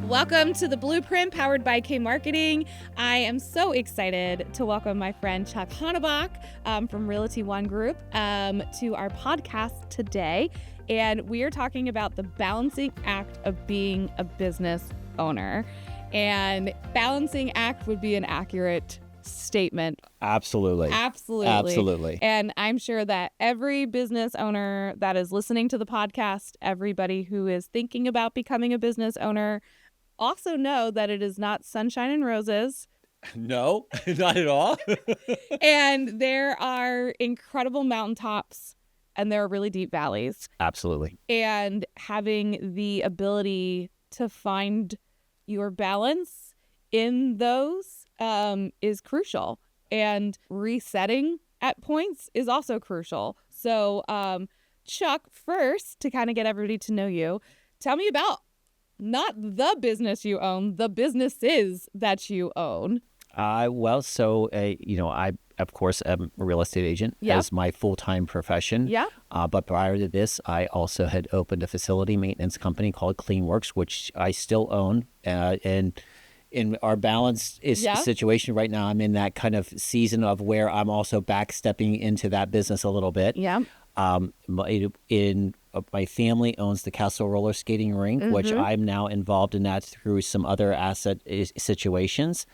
Welcome to The Blueprint, powered by K Marketing. I am so excited to welcome my friend Chuck Honabach from Realty One Group to our podcast today. And we are talking about the balancing act of being a business owner. And balancing act would be an accurate statement. Absolutely. And I'm sure that every business owner that is listening to the podcast, everybody who is thinking about becoming a business owner, also know that it is not sunshine and roses. No, not at all. And there are incredible mountaintops and there are really deep valleys. Absolutely. And having the ability to find your balance in those is crucial. And resetting at points is also crucial. So, Chuck, first, to kind of get everybody to know you, tell me about not the business you own, the businesses that you own. I of course am a real estate agent as my full-time profession. Yeah. But prior to this, I also had opened a facility maintenance company called CleanWorks, which I still own. And in our balanced situation right now, I'm in that kind of season of where I'm also backstepping into that business a little bit. Yeah. My family owns the Castle Roller Skating Rink, which I'm now involved in that through some other asset situations.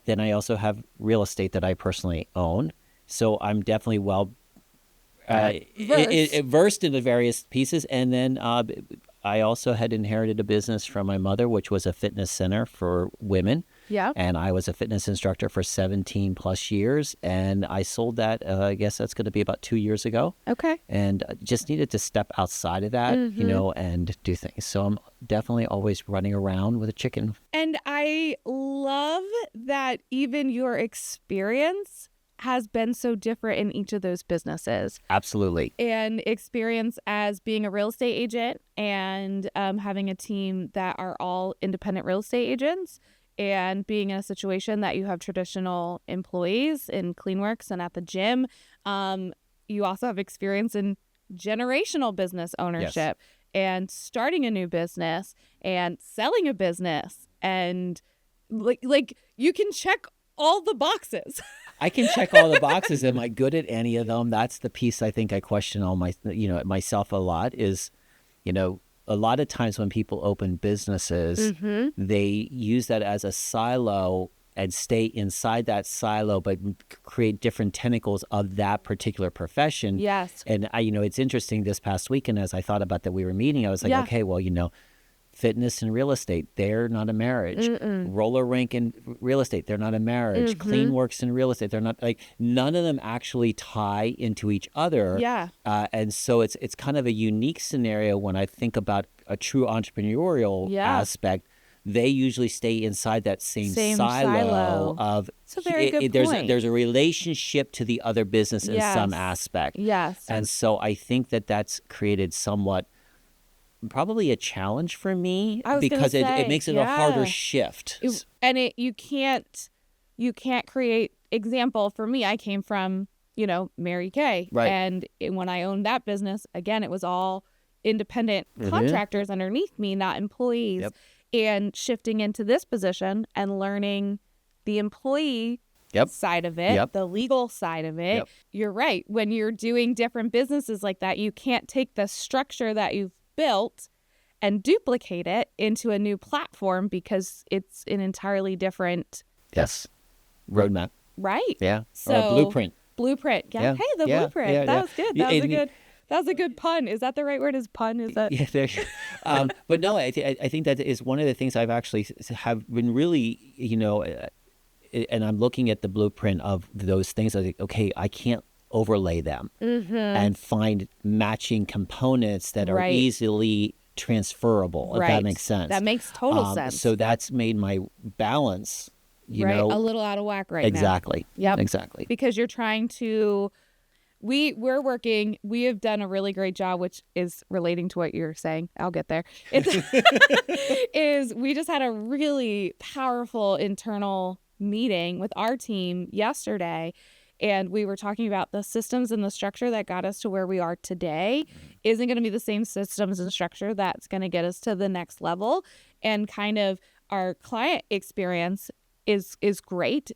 Then I also have real estate that I personally own. So I'm definitely versed in the various pieces. And then I also had inherited a business from my mother, which was a fitness center for women. Yeah. And I was a fitness instructor for 17 plus years. And I sold that, I guess that's going to be about 2 years ago. Okay. And just needed to step outside of that, and do things. So I'm definitely always running around with a chicken. And I love that even your experience has been so different in each of those businesses. Absolutely. And experience as being a real estate agent and having a team that are all independent real estate agents, and being in a situation that you have traditional employees in CleanWorks and at the gym. You also have experience in generational business ownership and starting a new business and selling a business. And like you can check all the boxes. I can check all the boxes. Am I good at any of them? That's the piece I think I question myself a lot is, a lot of times when people open businesses, they use that as a silo and stay inside that silo, but create different tentacles of that particular profession. Yes. And it's interesting this past weekend, as I thought about that we were meeting, I was like, okay, well, fitness and real estate, they're not a marriage. Roller rink and real estate, they're not a marriage. CleanWorks and real estate, they're not, none of them actually tie into each other. Yeah. And so it's kind of a unique scenario when I think about a true entrepreneurial aspect. They usually stay inside that same silo of. It's a very good point. There's a relationship to the other business in some aspect. Yes. And so I think that's created somewhat probably a challenge for me because it makes it a harder shift. You can't create example. For me, I came from, Mary Kay. Right. And when I owned that business, again, it was all independent contractors underneath me, not employees. Yep. And shifting into this position and learning the employee side of it, the legal side of it. You're right. When you're doing different businesses like that, you can't take the structure that you've built and duplicate it into a new platform because it's an entirely different roadmap. Right. Yeah. So or a blueprint. Yeah. Hey, the blueprint. That was good. That was a good pun. Is that the right word? Is pun? Is that? Yeah. But no, I think that is one of the things I've actually have been really, and I'm looking at the blueprint of those things. I think, okay, I can't overlay them and find matching components that are easily transferable, if that makes sense. That makes total sense. So that's made my balance, a little out of whack now. Exactly. Yep. Exactly. Because you're trying to, we have done a really great job, which is relating to what you're saying. I'll get there. We just had a really powerful internal meeting with our team yesterday. And we were talking about the systems and the structure that got us to where we are today isn't going to be the same systems and structure that's going to get us to the next level. And kind of our client experience is great,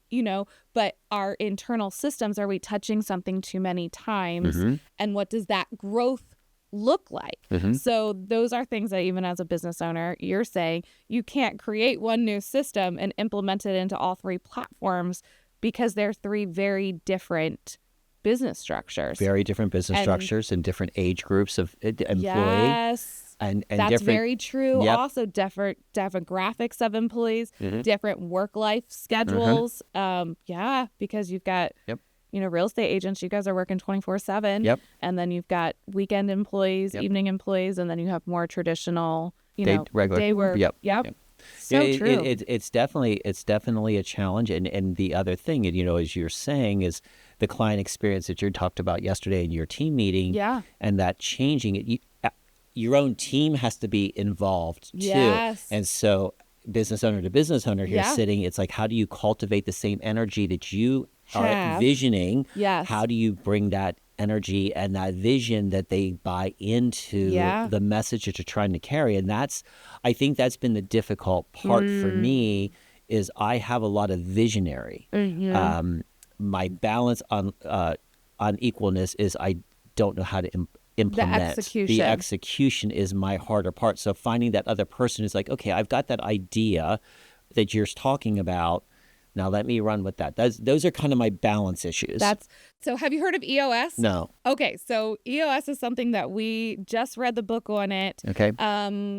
but our internal systems, are we touching something too many times? And what does that growth look like? So those are things that even as a business owner, you're saying you can't create one new system and implement it into all 3 platforms, because they're 3 very different business structures. Very different business structures and different age groups of employee. Yes. And that's different, very true. Yep. Also different demographics of employees, different work-life schedules. Because you've got, real estate agents, you guys are working 24/7. Yep. And then you've got weekend employees, evening employees, and then you have more traditional, regular day work. Yep. So true. It's definitely a challenge. And the other thing, as you're saying, is the client experience that you talked about yesterday in your team meeting. Yeah. And that changing it. Your own team has to be involved too. Yes. And so business owner to business owner here sitting, it's like, how do you cultivate the same energy that you are visioning? Yes. How do you bring that energy and that vision that they buy into the message that you're trying to carry? And I think that's been the difficult part for me, is I have a lot of visionary. My balance on equalness is I don't know how to implement. The execution is my harder part. So finding that other person is like, okay, I've got that idea that you're talking about. Now let me run with that. Those are kind of my balance issues. So have you heard of EOS? No. Okay, so EOS is something that we just read the book on it. Okay.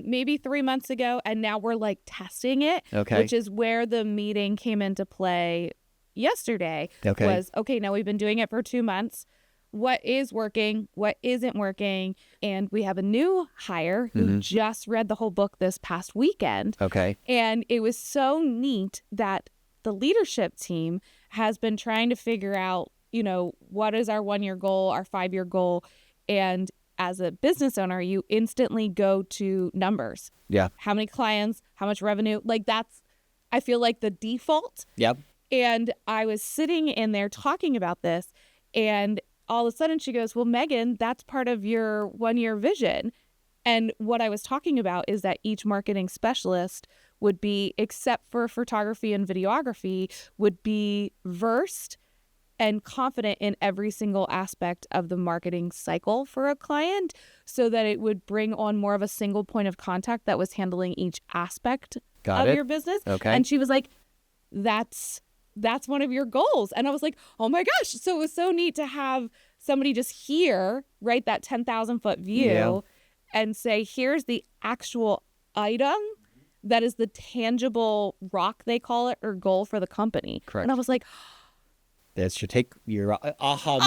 Maybe 3 months ago, and now we're like testing it. Okay. Which is where the meeting came into play yesterday. Okay. Was, now we've been doing it for 2 months. What is working? What isn't working? And we have a new hire who just read the whole book this past weekend. Okay. And it was so neat that the leadership team has been trying to figure out, what is our 1-year goal, our 5-year goal. And as a business owner, you instantly go to numbers. Yeah. How many clients, how much revenue? Like that's, I feel like, the default. Yep. And I was sitting in there talking about this, and all of a sudden she goes, well, Megan, that's part of your 1-year vision. And what I was talking about is that each marketing specialist would be, except for photography and videography, would be versed and confident in every single aspect of the marketing cycle for a client, so that it would bring on more of a single point of contact that was handling each aspect of your business. Okay. And she was like, that's one of your goals. And I was like, oh my gosh. So it was so neat to have somebody just here, right, that 10,000 foot view and say, here's the actual item that is the tangible rock, they call it, or goal for the company. Correct. And I was like, that should take your aha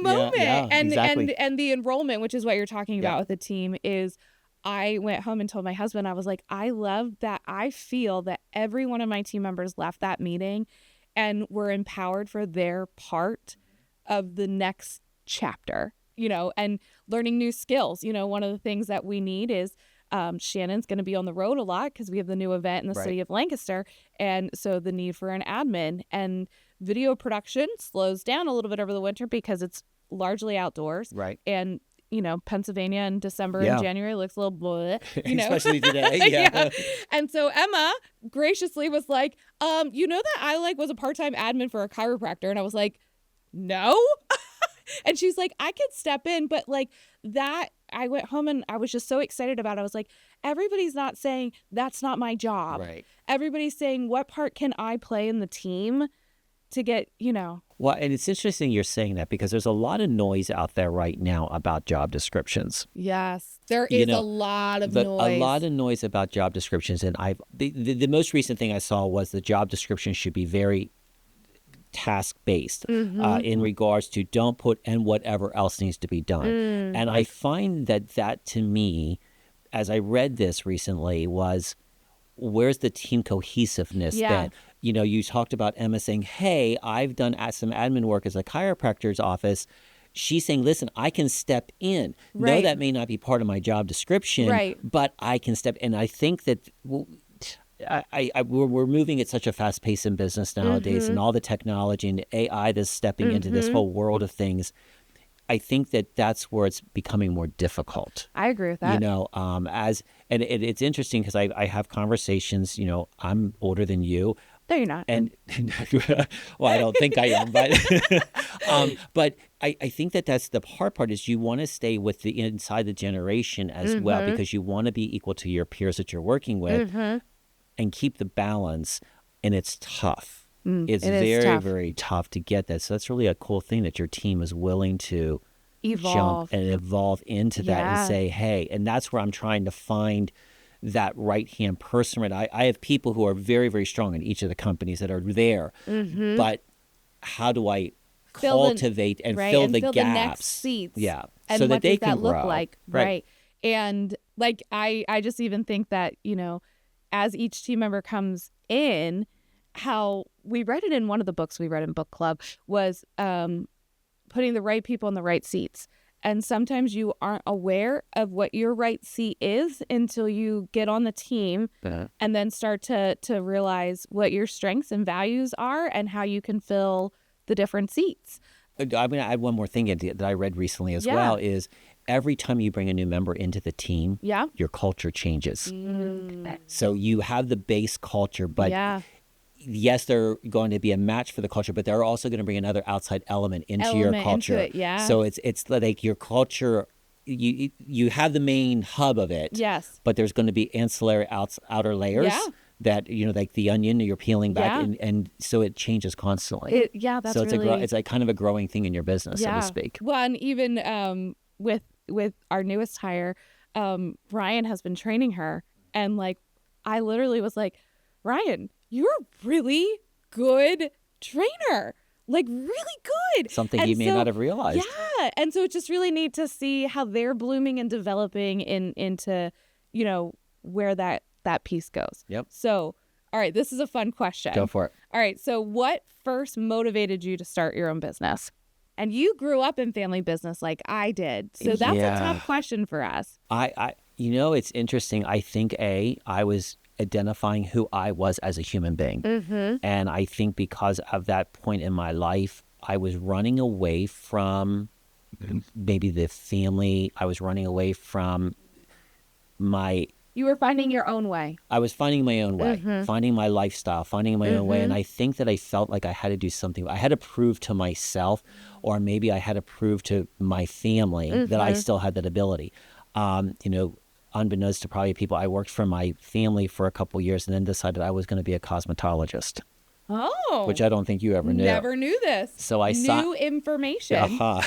moment. Yeah, and exactly. and the enrollment, which is what you're talking about with the team, is I went home and told my husband, I was like, I love that. I feel that every one of my team members left that meeting and were empowered for their part of the next chapter, and learning new skills. One of the things that we need is Shannon's going to be on the road a lot because we have the new event in the city of Lancaster. And so the need for an admin, and video production slows down a little bit over the winter because it's largely outdoors. Right. And, Pennsylvania in December and January looks a little bleh, Especially today. And so Emma graciously was like, that I was a part-time admin for a chiropractor. And I was like, no. And she's like, I could step in, but that, I went home and I was just so excited about it. I was like, everybody's not saying that's not my job. Right. Everybody's saying, what part can I play in the team to get, Well, and it's interesting you're saying that, because there's a lot of noise out there right now about job descriptions. Yes, there is a lot of noise. A lot of noise about job descriptions. And the most recent thing I saw was the job description should be very task-based in regards to don't put and whatever else needs to be done. And I find that to me, as I read this recently, was, where's the team cohesiveness then? You talked about Emma saying, hey, I've done some admin work as a chiropractor's office. She's saying, listen, I can step in. Right. No, that may not be part of my job description, but I can step in. And I think that we're moving at such a fast pace in business nowadays, and all the technology and AI that's stepping into this whole world of things. I think that's where it's becoming more difficult. I agree with that. You know, it's interesting because I have conversations. You know, I'm older than you. No, you're not. And well, I don't think I am, but I think that's the hard part is you want to stay with the inside the generation as well, because you want to be equal to your peers that you're working with and keep the balance. And it's tough. It's very, tough. very tough to get that. So that's really a cool thing that your team is willing to Evolve jump and evolve into that and say, hey, and that's where I'm trying to find that right-hand person. Right? I have people who are very, very strong in each of the companies that are there, but how do I cultivate and fill the gaps? The next seats. Yeah, and so what that they does can that look grow. like? Right. And like I just even think that, you know, as each team member comes in, how we read it in one of the books we read in book club was putting the right people in the right seats. And sometimes you aren't aware of what your right seat is until you get on the team and then start to realize what your strengths and values are and how you can fill the different seats. I'm going to add one more thing that I read recently as well is every time you bring a new member into the team, your culture changes. So you have the base culture, but yes, they're going to be a match for the culture, but they're also going to bring another outside element into your culture. So it's like your culture, you have the main hub of it. Yes. But there's going to be ancillary outer layers that, you know, like the onion you're peeling back, and so it changes constantly. That's so it's really... it's like kind of a growing thing in your business, so to speak. Well, and even with our newest hire, Ryan has been training her, and like I literally was like, Ryan, you're a really good trainer, like really good. Something he may not have realized. Yeah. And so it's just really neat to see how they're blooming and developing into, you know, where that piece goes. Yep. So, all right, this is a fun question. Go for it. All right. So what first motivated you to start your own business? And you grew up in family business like I did. So that's a tough question for us. You know, it's interesting. I think I was identifying who I was as a human being. And I think because of that point in my life, I was running away from maybe the family. I was running away from You were finding your own way. I was finding my own way, finding my lifestyle, finding my own way. And I think that I felt like I had to do something. I had to prove to myself, or maybe I had to prove to my family that I still had that ability. You know, unbeknownst to probably people, I worked for my family for a couple years and then decided I was going to be a cosmetologist. Oh. Which I don't think you ever knew. Never knew this. So I New information. Thought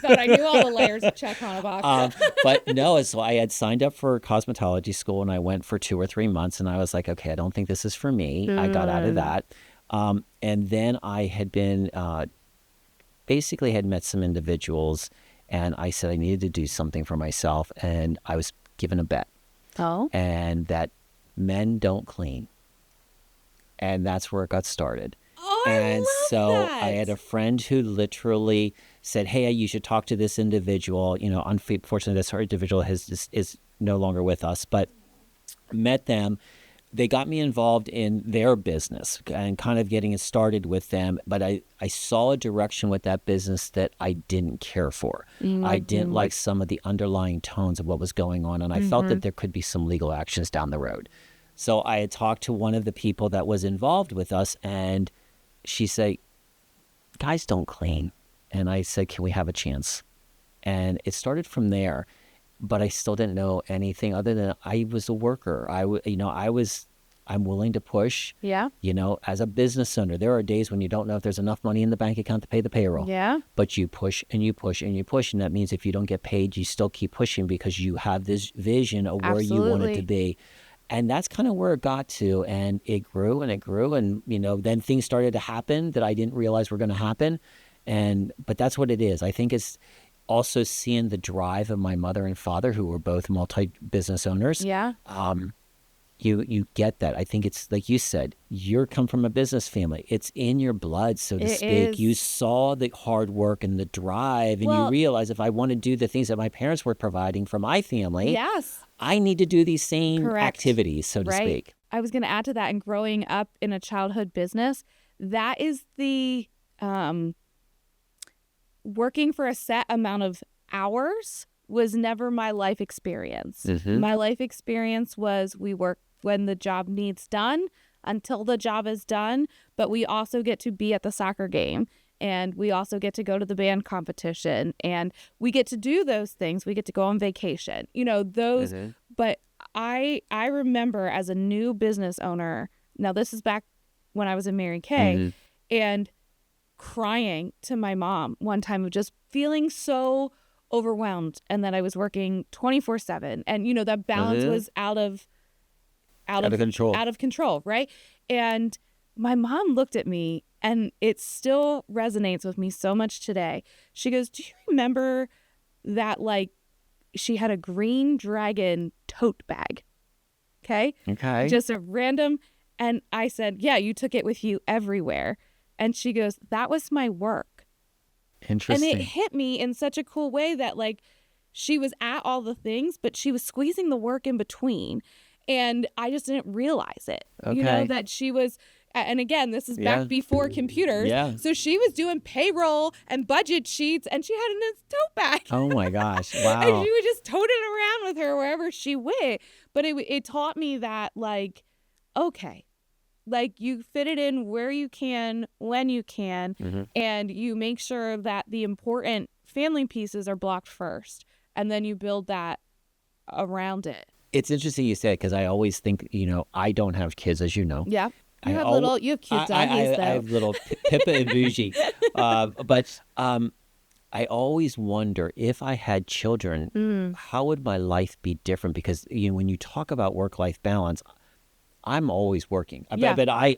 I knew all the layers of Chuck Honabach. But no, so I had signed up for cosmetology school and I went for 2 or 3 months and I was like, okay, I don't think this is for me. I got out of that. And then I had been, basically had met some individuals and I said I needed to do something for myself. And I was given a bet. Oh. And that men don't clean. And that's where it got started. Oh, and so that. I had a friend who literally said, hey, you should talk to this individual. You know, unfortunately, this individual is no longer with us, but met them. They got me involved in their business and kind of getting it started with them. But I saw a direction with that business that I didn't care for. I didn't like some of the underlying tones of what was going on. And I felt that there could be some legal actions down the road. So I had talked to one of the people that was involved with us, and she said, guys don't clean. And I said, can we have a chance? And it started from there, but I still didn't know anything other than I was a worker. I'm willing to push. Yeah. You know, as a business owner, there are days when you don't know if there's enough money in the bank account to pay the payroll. Yeah. But you push and you push and you push. And that means if you don't get paid, you still keep pushing because you have this vision of where you want it to be. And that's kind of where it got to, and it grew and it grew, and you know, then things started to happen that I didn't realize were going to happen, but that's what it is. I think it's also seeing the drive of my mother and father, who were both multi-business owners. Yeah. You get that. I think it's like you said, you come from a business family. It's in your blood, so to speak. You saw the hard work and the drive, and you realize if I want to do the things that my parents were providing for my family, yes, I need to do these same activities, so to speak. I was going to add to that, and growing up in a childhood business, that is the working for a set amount of hours was never my life experience. My life experience was we work when the job needs done until the job is done, but we also get to be at the soccer game, and we also get to go to the band competition, and we get to do those things. We get to go on vacation, those. But I remember as a new business owner, now this is back when I was in Mary Kay, and crying to my mom one time of just feeling so overwhelmed, and that I was working 24/7, and that balance was out of control, right? And my mom looked at me, and it still resonates with me so much today. She goes, "Do you remember that she had a green dragon tote bag?" Okay. Just a random. And I said, "Yeah, you took it with you everywhere." And she goes, "That was my work." Interesting. And it hit me in such a cool way that she was at all the things, but she was squeezing the work in between. And I just didn't realize it, that she was, and again, this is back before computers. Yeah. So she was doing payroll and budget sheets, and she had it in a tote bag. Oh my gosh. Wow. And she would just tote it around with her wherever she went. But it taught me that okay, you fit it in where you can, when you can, and you make sure that the important family pieces are blocked first, and then you build that around it. It's interesting you said, because I always think, I don't have kids, as you know. Yeah. You have cute doggies, though. I have little Pippa and Bougie. But I always wonder, if I had children, how would my life be different? Because, when you talk about work-life balance, I'm always working. Yeah. But I,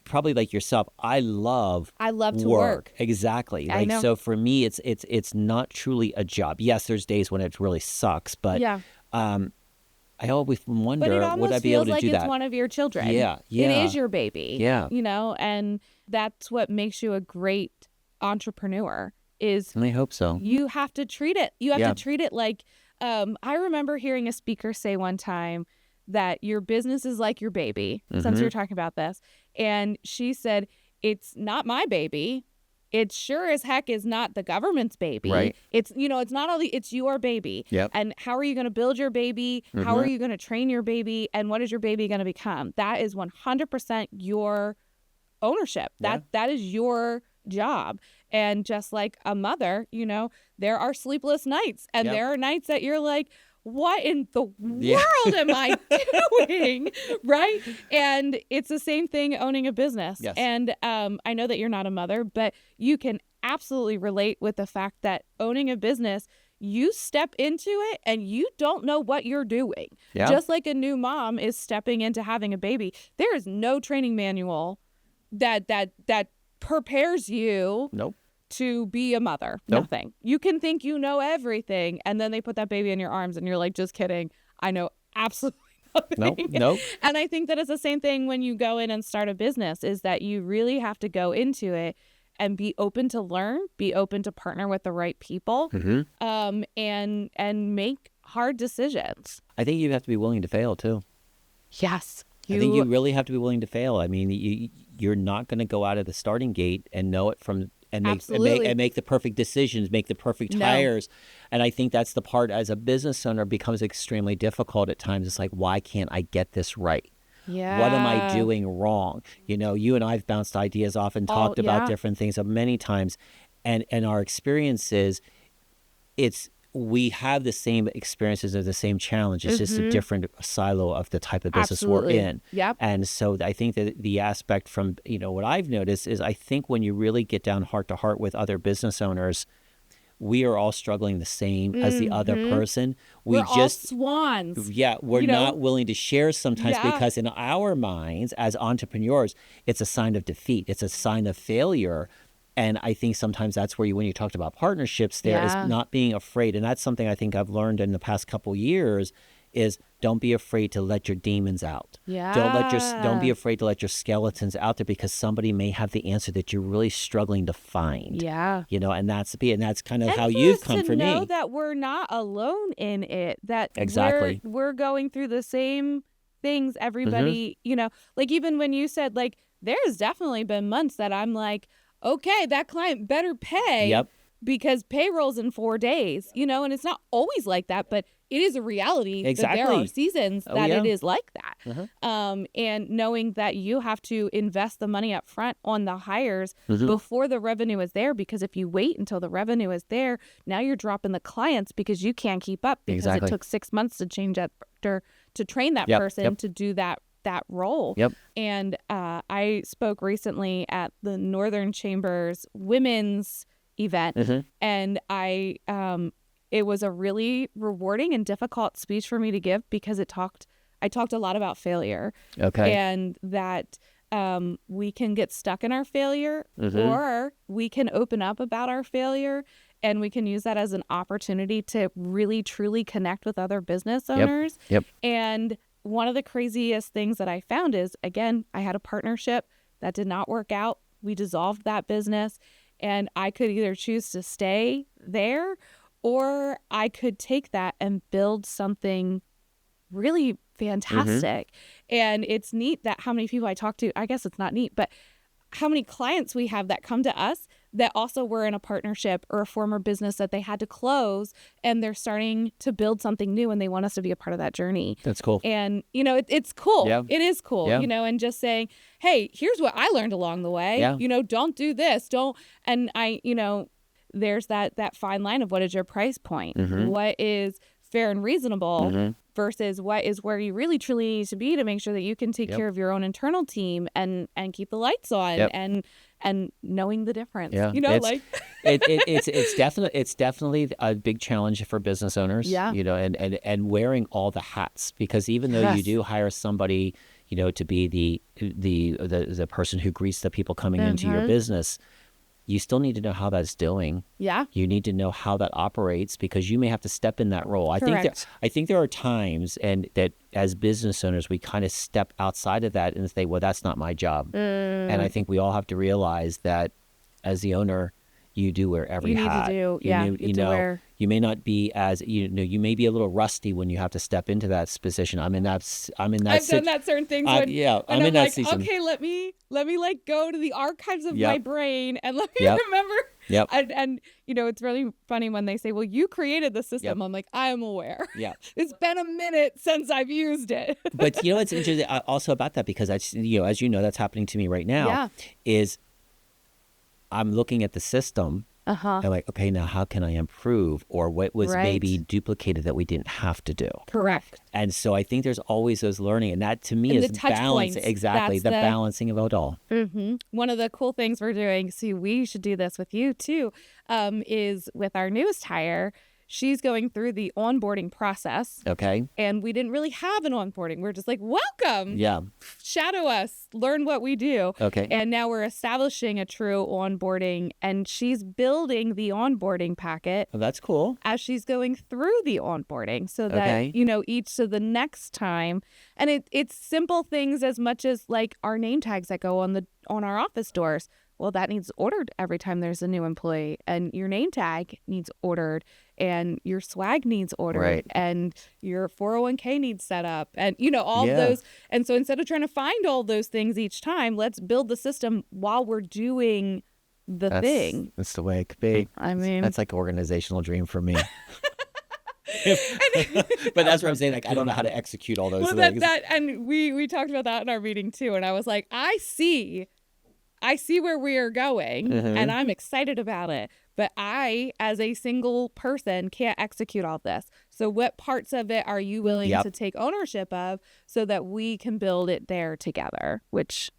probably like yourself, I love to work. Exactly. I know. So for me, it's not truly a job. Yes, there's days when it really sucks, but I always wonder, would I be able to do that? But it almost feels like it's one of your children. Yeah. It is your baby. Yeah. And that's what makes you a great entrepreneur is. And I hope so. You have to treat it. You have to treat it like, I remember hearing a speaker say one time that your business is like your baby, since we were talking about this. And she said, "It's not my baby. It sure as heck is not the government's baby. Right. It's, it's not all it's your baby. Yep. And how are you going to build your baby? How are you going to train your baby? And what is your baby going to become? That is 100% your ownership. That is your job. And just like a mother, there are sleepless nights, and there are nights that you're like, what in the world am I doing? Right? And it's the same thing owning a business. Yes. And I know that you're not a mother, but you can absolutely relate with the fact that owning a business, you step into it and you don't know what you're doing. Yeah. Just like a new mom is stepping into having a baby. There is no training manual that prepares you. Nope. To be a mother. Nope. Nothing. You can think you know everything, and then they put that baby in your arms and you're like, just kidding. I know absolutely nothing. Nope. And I think that it's the same thing when you go in and start a business, is that you really have to go into it and be open to learn, be open to partner with the right people, and make hard decisions. I think you have to be willing to fail too. Yes. I think you really have to be willing to fail. I mean, you're not going to go out of the starting gate and know it from and make the perfect decisions, make the perfect hires. And I think that's the part, as a business owner, becomes extremely difficult at times. It's like, why can't I get this right? Yeah. What am I doing wrong? You and I have bounced ideas off and talked about different things many times. And our experiences, we have the same experiences or the same challenges, it's just a different silo of the type of business we're in. Yep. And so I think that the aspect from, what I've noticed is, I think when you really get down heart to heart with other business owners, we are all struggling the same as the other person. We're all swans. Yeah, we're not willing to share sometimes because in our minds as entrepreneurs, it's a sign of defeat. It's a sign of failure. And I think sometimes that's where when you talked about partnerships, there is not being afraid. And that's something I think I've learned in the past couple of years is, don't be afraid to let your demons out. Yeah. Don't be afraid to let your skeletons out there, because somebody may have the answer that you're really struggling to find. Yeah. And that's kind of how you've come for me. And to know that we're not alone in it, that exactly we're going through the same things everybody, like even when you said, like, there's definitely been months that I'm like, okay, that client better pay. Yep. Because payroll's in 4 days, and it's not always like that, but it is a reality that there are seasons that it is like that. And knowing that you have to invest the money up front on the hires before the revenue is there, because if you wait until the revenue is there, now you're dropping the clients because you can't keep up because it took 6 months to change that, to train that person to do that role. And I spoke recently at the Northern Chamber's women's event, and it was a really rewarding and difficult speech for me to give because I talked a lot about failure, and that we can get stuck in our failure, or we can open up about our failure, and we can use that as an opportunity to really truly connect with other business owners. And one of the craziest things that I found is, again, I had a partnership that did not work out. We dissolved that business. And I could either choose to stay there, or I could take that and build something really fantastic. And it's neat that how many people I talk to, I guess it's not neat, but how many clients we have that come to us that also were in a partnership or a former business that they had to close, and they're starting to build something new and they want us to be a part of that journey. That's cool. And, it's cool. It is cool, and just saying, hey, here's what I learned along the way. Don't do this. Don't. And there's that fine line of what is your price point? What is fair and reasonable versus what is where you really truly need to be to make sure that you can take care of your own internal team and keep the lights on and knowing the difference. It's definitely a big challenge for business owners. And wearing all the hats, because even though you do hire somebody, to be the person who greets the people coming into your business, you still need to know how that's doing. You need to know how that operates, because you may have to step in that role. I think there are times and that as business owners, we kind of step outside of that and say, well, that's not my job. And I think we all have to realize that as the owner, you do wear every hat. You may not be as, you may be a little rusty when you have to step into that position. I've done that certain things. I'm in that season. Okay, let me like go to the archives of my brain and let me remember. And it's really funny when they say, well, you created the system. I'm like, I am aware. It's been a minute since I've used it. But it's interesting also about that, because as you know, that's happening to me right now, is I'm looking at the system. And like, okay, now how can I improve? Or what was maybe duplicated that we didn't have to do? Correct. And so I think there's always those learning. And that to me is balance. Exactly. The balancing of it all. One of the cool things we're doing, so we should do this with you too, is with our newest hire. She's going through the onboarding process. And we didn't really have an onboarding. We're just like, welcome. Shadow us. Learn what we do. And now we're establishing a true onboarding, and she's building the onboarding packet. Oh, that's cool. As she's going through the onboarding, so that, so the next time, and it's simple things as much as like our name tags that go on our office doors. Well, that needs ordered every time there's a new employee, and your name tag needs ordered, and your swag needs ordered, and your 401k needs set up, and all of those. And so instead of trying to find all those things each time, let's build the system while we're doing the thing. That's the way it could be. I mean, that's like an organizational dream for me. But that's what I'm saying. Like, I don't know how to execute all those things. And we talked about that in our meeting too. And I was like, I see where we are going, and I'm excited about it. But I, as a single person, can't execute all this. So what parts of it are you willing to take ownership of so that we can build it there together?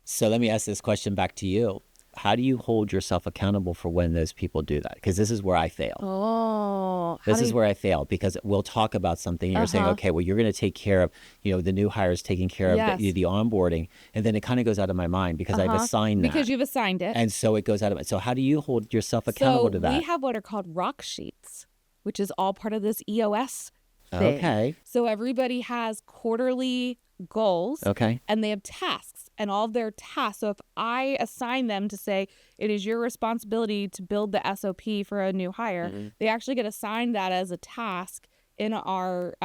So let me ask this question back to you. How do you hold yourself accountable for when those people do that? Because this is where I fail. This is where I fail, because we'll talk about something and you're saying, okay, well, you're going to take care of, the new hires taking care of the onboarding. And then it kind of goes out of my mind because I've assigned that. Because you've assigned it. And so it goes out of it. So how do you hold yourself accountable to that? We have what are called rock sheets, which is all part of this EOS thing. Okay. So everybody has quarterly goals. And they have tasks. And all of their tasks. So if I assign them to say, it is your responsibility to build the SOP for a new hire, they actually get assigned that as a task in our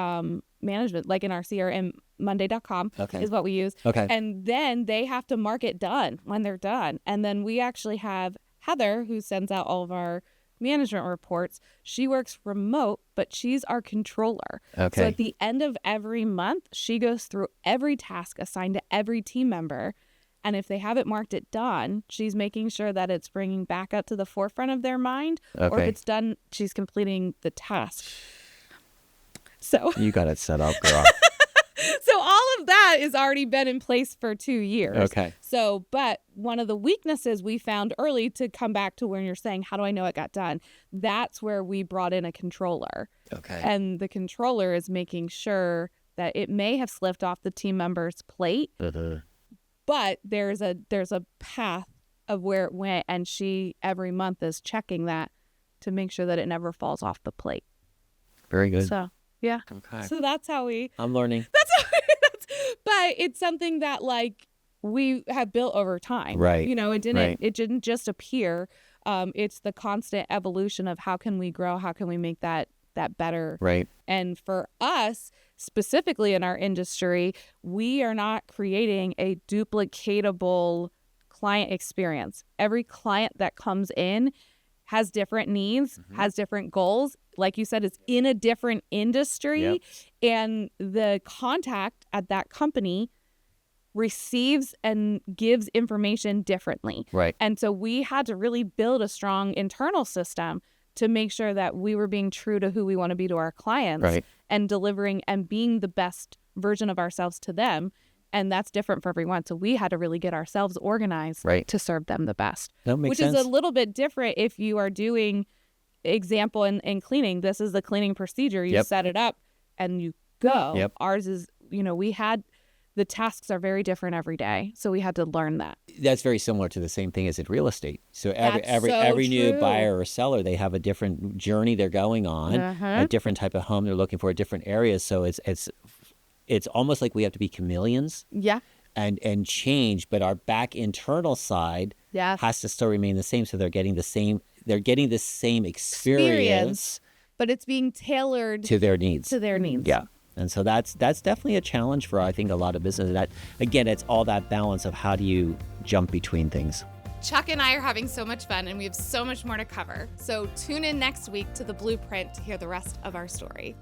management, like in our CRM Monday.com Okay. is what we use. Okay. And then they have to mark it done when they're done. And then we actually have Heather, who sends out all of our management reports. She works remote, but she's our controller. Okay. So at the end of every month, she goes through every task assigned to every team member. And if they haven't marked it done, she's making sure that it's bringing back up to the forefront of their mind. Or if Okay. it's done, she's completing the task. So You got it set up, girl. so all of that has already been in place for 2 years. Okay. So, but one of the weaknesses we found early, to come back to when you're saying, how do I know it got done? That's where we brought in a controller. Okay. And the controller is making sure that it may have slipped off the team member's plate, but there's a path of where it went, and she every month is checking that to make sure that it never falls off the plate. Very good. So yeah. Okay. So that's how we. I'm learning. But it's something that like we have built over time. Right. You know, it Right. didn't just appear. It's the constant evolution of how can we grow, how can we make that better. Right. And for us, specifically in our industry, we are not creating a duplicatable client experience. Every client that comes in has different needs, has different goals. Like you said, it's in a different industry. Yep. And the contact at that company receives and gives information differently. Right. And so we had to really build a strong internal system to make sure that we were being true to who we want to be to our clients, Right. and delivering and being the best version of ourselves to them. And that's different for everyone. So we had to really get ourselves organized Right. to serve them the best. That makes Which sense. is a little bit different if you are doing, example, in cleaning. This is the cleaning procedure. You Yep. set it up and you go. Yep. Ours is, the tasks are very different every day. So we had to learn that. That's very similar to the same thing as in real estate. So That's every so new true. buyer or seller, they have a different journey they're going on, a different type of home they're looking for, different areas. So it's almost like we have to be chameleons Yeah. and change, but our back internal side Yeah. has to still remain the same. So they're getting the same experience But it's being tailored to their needs. to their needs. Yeah. And so that's definitely a challenge for, I think, a lot of businesses. That, again, it's all that balance of how do you jump between things. Chuck and I are having so much fun, and we have so much more to cover. So tune in next week to The Blueprint to hear the rest of our story.